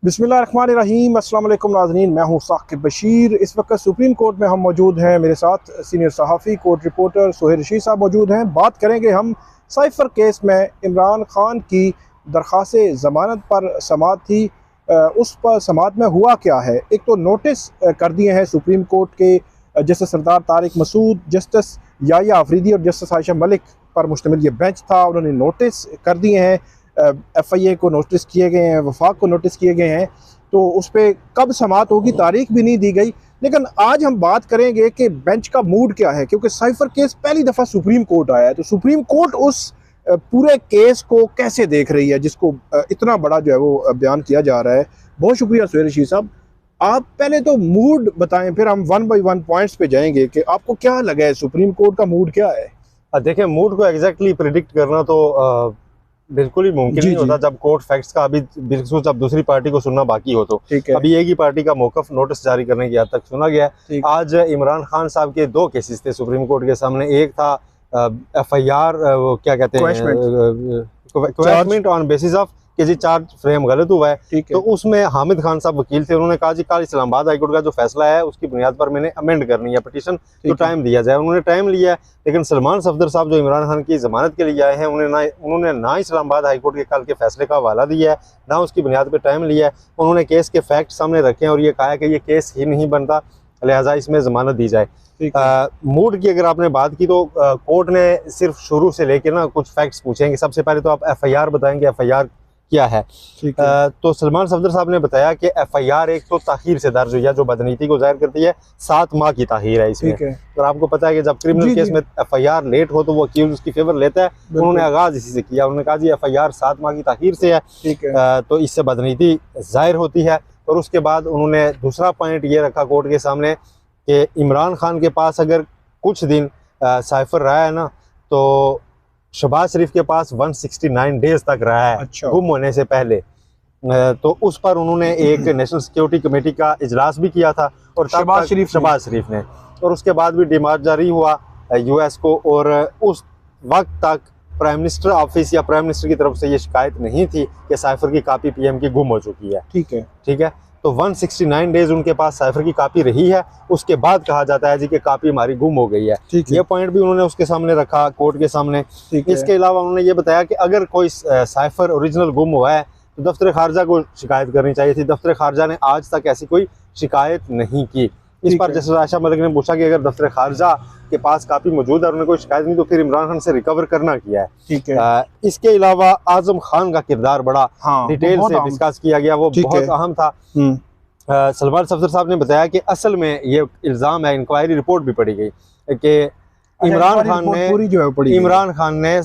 बिस्मिल्लाहिर्रहमानिर्रहीम। अस्सलाम वालेकुम नाज़रीन, मैं हूँ साकिब बशीर। इस वक्त सुप्रीम कोर्ट में हम मौजूद हैं। मेरे साथ सीनियर सहाफ़ी कोर्ट रिपोर्टर सुहेल रशीद साहब मौजूद हैं। बात करेंगे हम साइफ़र केस में इमरान खान की दरख्वास्त ज़मानत पर समाअत थी, उस पर समाअत में हुआ क्या है। एक तो नोटिस कर दिए हैं सुप्रीम कोर्ट के जस्टिस सरदार तारिक मसूद, जस्टिस याया अफरीदी और जस्टिस आयशा मलिक पर मुश्तमिल ये बेंच था। उन्होंने नोटिस कर दिए हैं, FIA को नोटिस किए गए हैं, वफाक को नोटिस किए गए हैं। तो उस पर कब समाअत होगी तारीख भी नहीं दी गई। लेकिन आज हम बात करेंगे कि बेंच का मूड क्या है, क्योंकि साइफर केस पहली दफ़ा सुप्रीम कोर्ट आया है। तो सुप्रीम कोर्ट उस पूरे केस को कैसे देख रही है, जिसको इतना बड़ा जो है वो बयान किया जा रहा है। बहुत शुक्रिया सुहेल रशीद साहब। आप पहले तो मूड बताएं, फिर हम 1 बाय 1 पॉइंट्स पे जाएंगे कि आपको क्या लगा है, सुप्रीम कोर्ट का मूड क्या है। देखिए, मूड को एग्जैक्टली प्रिडिक्ट करना तो बिल्कुल ही मुमकिन नहीं होता जब कोर्ट फैक्ट्स का अभी बिल्कुल जब दूसरी पार्टी को सुनना बाकी हो। तो अभी एक ही पार्टी का मौकफ नोटिस जारी करने की हद तक सुना गया है। आज इमरान खान साहब के 2 केसेस थे सुप्रीम कोर्ट के सामने। एक था FIR, वो क्या कहते हैं, क्वेश्चनमेंट ऑन बेसिस ऑफ कि जी चार्ज फ्रेम गलत हुआ है। तो उसमें हामिद खान साहब वकील थे, उन्होंने कहा जी कल इस्लामाबाद हाईकोर्ट का जो फैसला है उसकी बुनियाद पर मैंने अमेंड करनी है पिटीशन, तो टाइम दिया जाए। उन्होंने टाइम लिया है, लेकिन सलमान सफदर साहब जो इमरान खान की जमानत के लिए आए हैं उन्होंने ना इस्लामाबाद हाईकोर्ट के कल के फैसले का हवाला दिया है, ना उसकी बुनियाद पर टाइम लिया है। उन्होंने केस के फैक्ट सामने रखे हैं और ये कहा है कि ये केस ही नहीं बनता, लिहाजा इसमें जमानत दी जाए। मूड की अगर आपने बात की तो कोर्ट ने सिर्फ शुरू से लेके ना कुछ फैक्ट्स पूछेंगे। सबसे पहले तो आप FIR बताएंगे, FIR क्या है। तो सलमान सफदर साहब ने बताया कि FIR एक तो ताखीर से दर्ज हुई है, जो बदनीति को जाहिर करती है। 7 माह की ताखीर है इसमें। और आपको पता है कि जब क्रिमिनल केस में FIR लेट हो तो वो अक्यूज उसकी फेवर लेता है। उन्होंने आगाज इसी से किया, उन्होंने कहा जी FIR 7 माह की ताखीर से है, तो इससे बदनीति जाहिर होती है। और उसके बाद उन्होंने दूसरा पॉइंट ये रखा कोर्ट के सामने कि इमरान खान के पास अगर कुछ दिन साइफर रहा है ना, तो शहबाज शरीफ के पास 169 डेज तक रहा है गुम होने से पहले। तो उस पर उन्होंने एक नेशनल सिक्योरिटी कमेटी का इजलास भी किया था, और शहबाज शरीफ ने, और उसके बाद भी डिमांड जारी हुआ US को। और उस वक्त तक प्राइम मिनिस्टर ऑफिस या प्राइम मिनिस्टर की तरफ से ये शिकायत नहीं थी कि साइफर की कापी PM की गुम हो चुकी है। ठीक है। तो 169 डेज उनके पास साइफर की कापी रही है। उसके बाद कहा जाता है जी कि कापी हमारी गुम हो गई है। ये पॉइंट भी उन्होंने उसके सामने रखा, कोर्ट के सामने। इसके अलावा उन्होंने ये बताया कि अगर कोई साइफर ओरिजिनल गुम हुआ है तो दफ्तर खारजा को शिकायत करनी चाहिए थी। दफ्तर खारजा ने आज तक ऐसी कोई शिकायत नहीं की। इस पर जस्टिस आयशा मलिक ने पूछा कि अगर दफ्तर खारजा के पास कापी मौजूद है और उन्हें कोई शिकायत नहीं, तो फिर इमरान खान से रिकवर करना किया है। इसके अलावा आजम खान का किरदार बड़ा डिटेल से डिस्कस किया गया, वो बहुत अहम था। सलमान सफदर साहब ने बताया कि असल में ये इल्जाम है, इंक्वायरी रिपोर्ट भी पढ़ी गई कि इमरान खान ने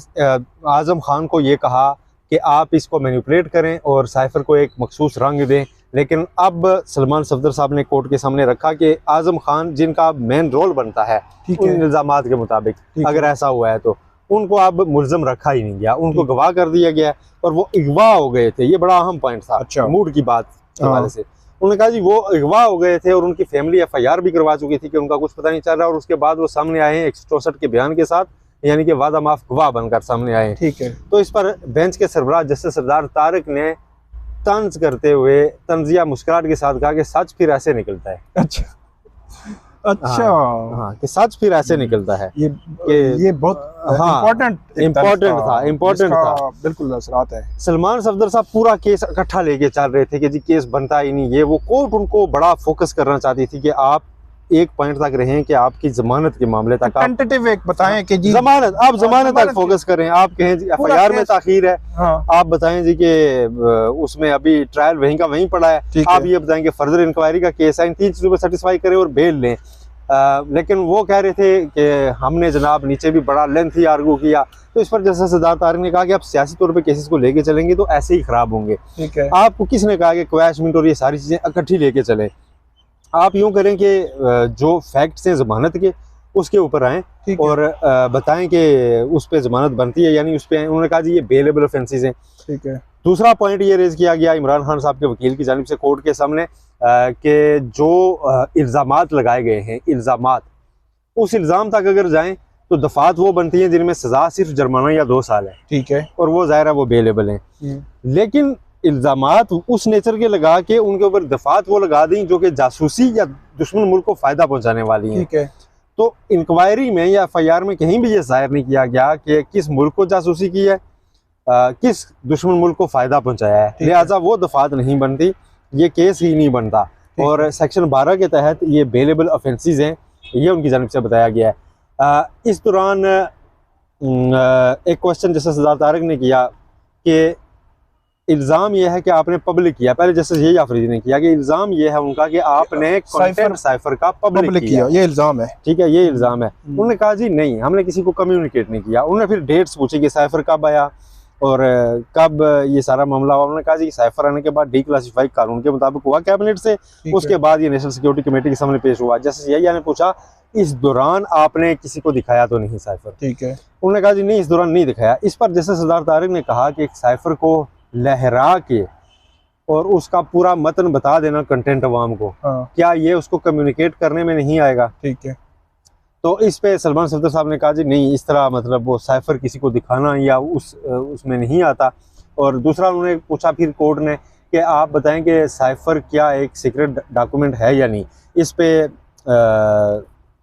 आजम खान को ये कहा कि आप इसको मैनिपुलेट करें और साइफर को एक मखसूस रंग दें। लेकिन अब सलमान सफदर साहब ने कोर्ट के सामने रखा कि आजम खान, जिनका मेन रोल बनता है उन इल्जामात के मुताबिक, अगर ऐसा हुआ है तो उनको अब मुल्ज़म रखा ही नहीं गया, उनको गवाह कर दिया गया और वो अगवा हो गए थे। ये बड़ा अहम पॉइंट था मूड की बात के हवाले से। उन्होंने कहा जी वो अगवा हो गए थे और उनकी फैमिली FIR भी करवा चुकी थी कि उनका कुछ पता नहीं चल रहा, और उसके बाद वो सामने आए हैं 164 के बयान के साथ, यानी कि वादा माफ गवाह बनकर सामने आए। तो इस पर बेंच के सरबराह जस्टिस सरदार तारिक ने तंज करते हुए तंजिया मुस्कुराहट के साथ कहा कि सच फिर ऐसे निकलता है। हाँ, कि सच फिर ऐसे निकलता है। ये बहुत इम्पोर्टेंट था, बिल्कुल असरात है। सलमान सफदर साहब पूरा केस इकट्ठा लेके चल रहे थे कि जी केस बनता ही नहीं। ये वो कोर्ट उनको बड़ा फोकस करना चाहती थी कि आप एक पॉइंट तक रहें कि आपकी जमानत के मामले तक टेंटेटिव एक बताएं कि जी जमानत, आप जमानत तक फोकस करें। आप कहें जी FIR में ताखीर है, आप बताएं जी कि उसमें अभी ट्रायल वहीं का वहीं पड़ा है। आप ये बताएं कि फर्दर इंक्वायरी का केस है, इन 3 चीजों पर सेटिस्फाई करें और बेल लें। लेकिन वो कह रहे थे कि हमने जनाब नीचे भी बड़ा लेंथी आर्गू किया। तो इस पर जस्टिस सरदार तारिक ने कहा कि आप सियासी तौर पे केसेस को लेके चलेंगे तो ऐसे ही खराब होंगे। आपको किसने कहा कि क्वैशमेंट और ये सारी चीजें इकट्ठी लेके चलें। आप यूं करें कि जो फैक्ट्स हैं जमानत के, उसके ऊपर आएँ और बताएं कि उस पर जमानत बनती है, यानी उस पर। उन्होंने कहा जी ये बेलेबल ऑफेंसेस हैं। दूसरा पॉइंट ये रेज किया गया इमरान खान साहब के वकील की जानिब से कोर्ट के सामने कि जो इल्ज़ामात लगाए गए हैं, इल्ज़ामात, उस इल्ज़ाम तक अगर जाएं तो दफात वो बनती हैं जिनमें सजा सिर्फ जुर्माना या 2 साल है। ठीक है। और वो ज़ाहिर है वो बेलेबल हैं। लेकिन इल्जामात उस नेचर के लगा के उनके ऊपर दफात वो लगा दी जो कि जासूसी या दुश्मन मुल्क को फायदा पहुंचाने वाली हैं। ठीक है। तो इंक्वायरी में या FIR में कहीं भी ये जाहिर नहीं किया गया कि किस मुल्क को जासूसी की है, किस दुश्मन मुल्क को फायदा पहुंचाया है, लिहाजा वो दफात नहीं बनती, ये केस ही नहीं बनता। और सेक्शन 12 के तहत ये बेलेबल ऑफेंसेस हैं, ये उनकी जानिब से बताया गया है। इस दौरान एक क्वेश्चन जैसे सरदार तारिक ने किया कि इल्ज़ाम ये है कि आपने पब्लिक किया, पहले जैसे यही आफरीदी ने किया कि इल्ज़ाम ये है उनका कि आपने कंटेंट साइफर का पब्लिक किया, ये इल्ज़ाम है। ठीक है, ये इल्ज़ाम है। उन्होंने कहा जी नहीं, हमने किसी को कम्युनिकेट नहीं किया। उन्होंने फिर डेट्स पूछी कि साइफर कब आया और कब ये सारा मामला हुआ। उन्होंने कहा जी साइफर आने के बाद डिक्लासिफाई कानून के मुताबिक हुआ कैबिनेट से, उसके बाद ये नेशनल सिक्योरिटी कमेटी के सामने पेश हुआ। जैसे यही ने पूछा इस दौरान आपने किसी को दिखाया तो नहीं साइफर? ठीक है, उन्होंने कहा जी नहीं, इस दौरान नहीं दिखाया। इस पर जैसे सरदार तारिक ने कहा कि एक साइफर को लहरा के और उसका पूरा मतन बता देना कंटेंट अवाम को, क्या ये उसको कम्युनिकेट करने में नहीं आएगा? ठीक है। तो इस पे सलमान सफदर साहब ने कहा जी नहीं, इस तरह मतलब वो साइफर किसी को दिखाना या उसमें नहीं आता। और दूसरा उन्होंने पूछा फिर कोर्ट ने कि आप बताएं कि साइफर क्या एक सीक्रेट डॉक्यूमेंट है या नहीं। इस पे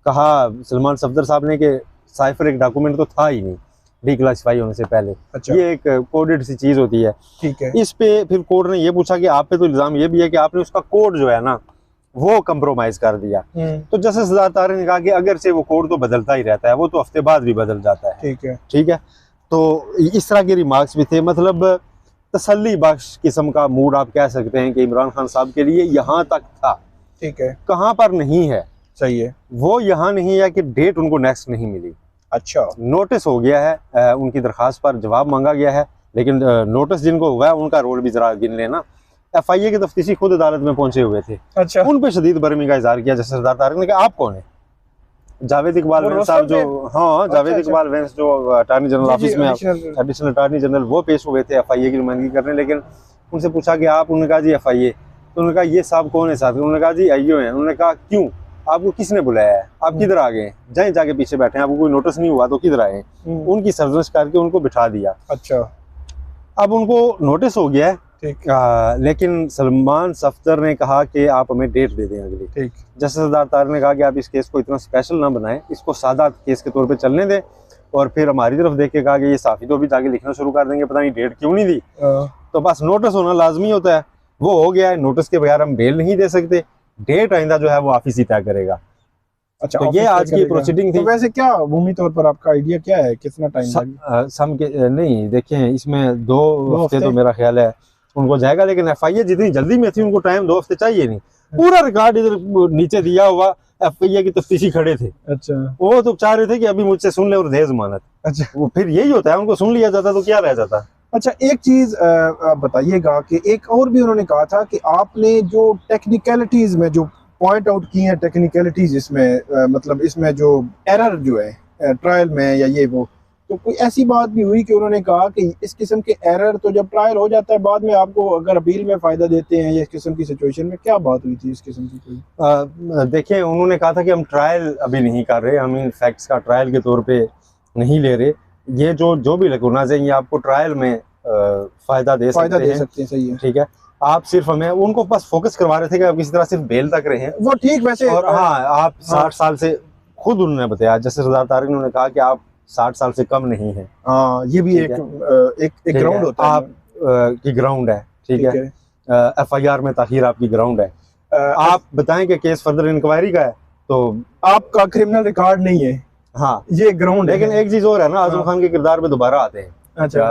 कहा सलमान सफदर साहब ने कि साइफर एक डॉक्यूमेंट तो था ही नहीं डिक्लासिफाई होने से पहले। अच्छा। ये एक कोडेड सी चीज होती है। ठीक है। इस पे फिर कोर्ट ने ये पूछा कि आप पे तो इल्जाम ये भी है कि आपने उसका कोड जो है ना वो कंप्रोमाइज कर दिया। तो जैसे सरदार तारिक ने कहा कि अगर से वो कोड तो बदलता ही रहता है, वो तो हफ्ते बाद भी बदल जाता है। ठीक है, ठीक है। तो इस तरह के रिमार्क्स भी थे, मतलब तसल्ली बख्श किस्म का मूड आप कह सकते हैं कि इमरान खान साहब के लिए यहाँ तक था। ठीक है, कहाँ पर नहीं है? सही है, वो यहाँ नहीं है कि डेट उनको नेक्स्ट नहीं मिली। अच्छा, नोटिस हो गया है, उनकी दरखास्त पर जवाब मांगा गया है, लेकिन नोटिस जिनको हुआ है उनका रोल भी जरा गिन लेना। FIA के तफ्तीशी खुद अदालत में पहुंचे हुए थे। अच्छा। उन पे शदीद बरहमी का इजहार किया। जैसे सरदार तारिक ने कहा आप कौन है? जावेद इकबाल वैंस साहब जो, हाँ जावेद इकबाल वैंस जो अटॉर्नी जनरल ऑफिस में एडिशनल अटॉर्नी जनरल, वो पेश हुए थे FIA की नुमाइंदगी करने। लेकिन उनसे पूछा कि आप, उन्होंने कहा जी FIA। तो उन्होंने कहा ये साहब कौन है साहब? उन्होंने कहा जी IO है। उन्होंने कहा क्यों, आपको किसने बुलाया है, आप किधर आ गए? जाए जाके पीछे बैठे हैं, आपको कोई नोटिस नहीं हुआ तो किधर आए? उनकी सर्जनश करके उनको बिठा दिया। अच्छा, अब उनको नोटिस हो गया है। लेकिन सलमान सफदर ने कहा कि आप हमें डेट दे दें अगली। ठीक। जैसे सरदार तारिक ने कहा कि आप इस केस को इतना स्पेशल ना बनाएं, इसको सादा केस के तौर पे चलने दें। और फिर हमारी तरफ देख के कहा कि ये साफी तो भी जाके लिखना शुरू कर देंगे, पता नहीं डेट क्यों नहीं दी। तो बस नोटिस होना लाजमी होता है, वो हो गया है। नोटिस के बगैर हम बेल नहीं दे सकते। डेट आइंदा जो है वो ऑफिस ही तय करेगा। अच्छा, तो ये आज की प्रोसीडिंग थी। तो वैसे क्या भूमि तौर पर आपका आइडिया क्या है, कितना टाइम नहीं देखें, इसमें 2 हफ्ते तो मेरा ख्याल है उनको जाएगा। लेकिन FIA जितनी जल्दी में थी, उनको टाइम 2 हफ्ते चाहिए नहीं। पूरा रिकॉर्ड इधर नीचे दिया हुआ, FIA की तफ्तीशी खड़े थे। अच्छा, वो तो चाह रहे थे कि अभी मुझसे सुन ले और दे जमानत। अच्छा, वो फिर यही होता है, उनको सुन लिया जाता तो क्या रह जाता। अच्छा, एक चीज बताइएगा कि एक और भी उन्होंने कहा था कि आपने जो टेक्निकलिटीज में जो पॉइंट आउट की हैं, टेक्निकलिटीज इसमें मतलब इसमें जो एरर जो है ट्रायल में या ये वो, तो कोई ऐसी बात भी हुई कि उन्होंने कहा कि इस किस्म के एरर तो जब ट्रायल हो जाता है बाद में आपको अगर अपील में फायदा देते हैं, या इस किस्म की सिचुएशन में क्या बात हुई थी इस किस्म की कोई? देखिए, उन्होंने कहा था कि हम ट्रायल अभी नहीं कर रहे, हम इन फैक्ट्स का ट्रायल के तौर पे नहीं ले रहे। ये जो भी लगुनाज़ हैं ये आपको ट्रायल में फायदा दे सकते हैं। सही है, ठीक है। आप सिर्फ हमें उनको बस फोकस करवा रहे थे कि आप किसी तरह सिर्फ बेल तक रहे, वो ठीक। वैसे और हाँ, आप 60 साल से, खुद उन्होंने बताया, जैसे सरदार तारिक ने कहा कि आप 60 साल से कम नहीं है। हाँ, ये भी एक ग्राउंड होता है, आप की ग्राउंड है। ठीक है, FIR में ताखीर आपकी ग्राउंड है। आप बताएं कि केस फर्दर इंक्वायरी का है तो आपका क्रिमिनल रिकॉर्ड नहीं है। हाँ, ये ग्राउंड है। लेकिन एक चीज और है ना, आजम खान के किरदार पे दोबारा आते हैं। अच्छा,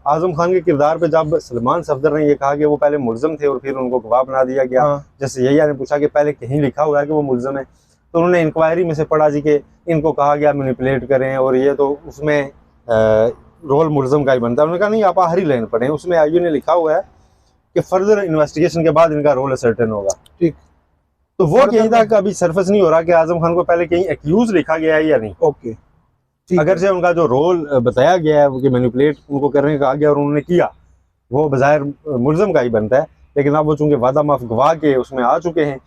आजम खान के किरदार पे जब सलमान सफदर ने ये कहा कि वो पहले मुल्ज़िम थे और फिर उनको गवाह बना दिया गया। जैसे यही ने पूछा कि पहले कहीं लिखा हुआ है कि वो मुल्ज़िम है, तो उन्होंने इंक्वायरी में से पढ़ा जी कि इनको कहा गया मैनिपुलेट करें और ये, तो उसमें रोल मुल्ज़िम का ही बनता है। उन्होंने कहा नहीं, आप आखिरी लाइन पढ़ें, उसमें IO ने लिखा हुआ है कि फर्दर इन्वेस्टिगेशन के बाद इनका रोल सर्टेन होगा। ठीक, तो वो कहीं तक अभी सरफेस नहीं हो रहा कि आजम खान को पहले कहीं एक्यूज लिखा गया है या नहीं। ओके, अगर से उनका जो रोल बताया गया है कि मैनिपुलेट उनको करने का कहा गया और उन्होंने किया, वो बज़ाहिर मुल्ज़िम का ही बनता है। लेकिन अब वो चूंकि वादा माफ गवाह के उसमें आ चुके हैं,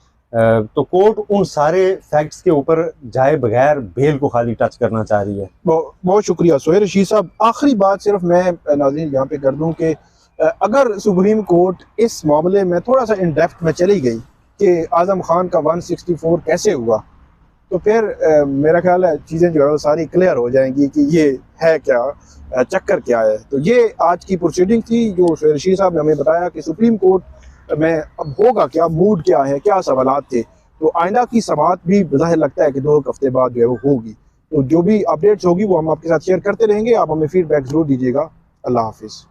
तो कोर्ट उन सारे फैक्ट्स के ऊपर जाए बगैर बेल को खाली टच करना चाह रही है। बहुत शुक्रिया सोहेल रशीद साहब। आखिरी बात सिर्फ मैं नाज़रीन यहाँ पे कर दूं कि अगर सुप्रीम कोर्ट इस मामले में थोड़ा सा इन डेप्थ में चली गई कि आज़म खान का 164 कैसे हुआ, तो फिर मेरा ख्याल है चीज़ें जो है वो सारी क्लियर हो जाएंगी कि ये है क्या, चक्कर क्या है। तो ये आज की प्रोसीडिंग थी जो सोहेल रशीद साहब ने हमें बताया कि सुप्रीम कोर्ट में अब होगा क्या, मूड क्या है, क्या सवालात थे। तो आइंदा की समाअत भी ज़ाहिर लगता है कि 2 हफ्ते बाद जो है वो होगी। तो जो भी अपडेट्स होगी वो हम आपके साथ शेयर करते रहेंगे। आप हमें फीडबैक ज़रूर दीजिएगा। अल्लाह हाफिज़।